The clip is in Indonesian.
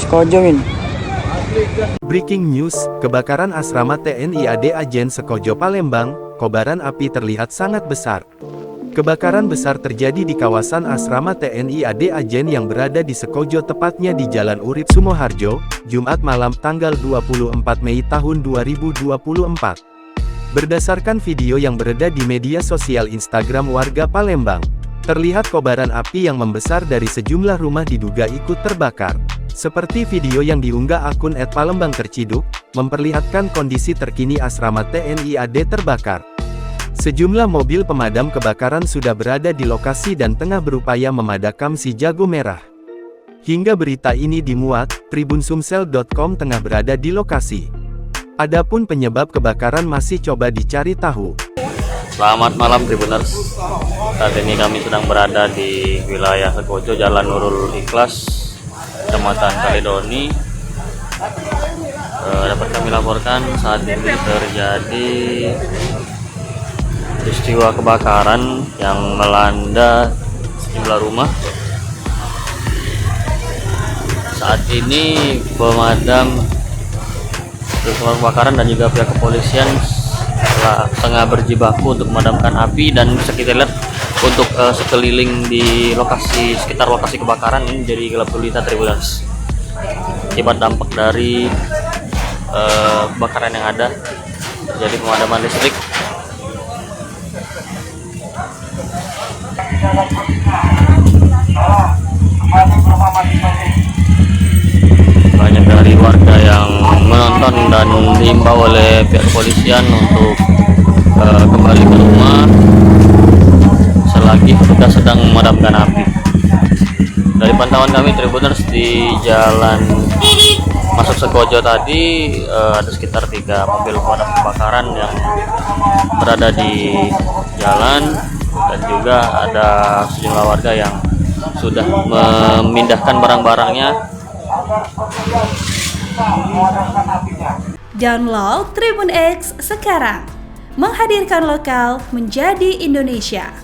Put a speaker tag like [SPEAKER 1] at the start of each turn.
[SPEAKER 1] Sekojo ini.
[SPEAKER 2] Breaking news, kebakaran asrama TNI AD Ajen Sekojo Palembang, kobaran api terlihat sangat besar. Kebakaran besar terjadi di kawasan asrama TNI AD Ajen yang berada di Sekojo, tepatnya di Jalan Urip Sumoharjo, Jumat malam tanggal 24 Mei tahun 2024. Berdasarkan video yang beredar di media sosial Instagram warga Palembang, terlihat kobaran api yang membesar dari sejumlah rumah diduga ikut terbakar. Seperti video yang diunggah akun @palembangterciduk, memperlihatkan kondisi terkini asrama TNI AD terbakar. Sejumlah mobil pemadam kebakaran sudah berada di lokasi dan tengah berupaya memadamkan si jago merah. Hingga berita ini dimuat, Tribunsumsel.com tengah berada di lokasi. Adapun penyebab kebakaran masih coba dicari tahu.
[SPEAKER 3] Selamat malam Tribuners. Saat ini kami sedang berada di wilayah Sekojo, Jalan Nurul Ikhlas, Kecamatan Kaledoni. Dapat kami laporkan saat ini terjadi peristiwa kebakaran yang melanda sejumlah rumah. Saat ini pemadam kebakaran dan juga pihak kepolisian tengah berjibaku untuk memadamkan api, dan bisa kita lihat untuk sekeliling di lokasi, sekitar lokasi kebakaran ini jadi gelap gulita Tribuners akibat dampak dari kebakaran yang ada. Terjadi pemadaman listrik. Banyak dari warga yang menonton dan diimbau oleh pihak kepolisian untuk kembali ke rumah selagi kita sedang memadamkan api. Dari pantauan kami Tribuners, di jalan masuk Sekojo tadi ada sekitar 3 mobil pemadam kebakaran yang berada di jalan, dan juga ada sejumlah warga yang sudah memindahkan barang-barangnya.
[SPEAKER 4] Download Tribun X sekarang, menghadirkan lokal menjadi Indonesia.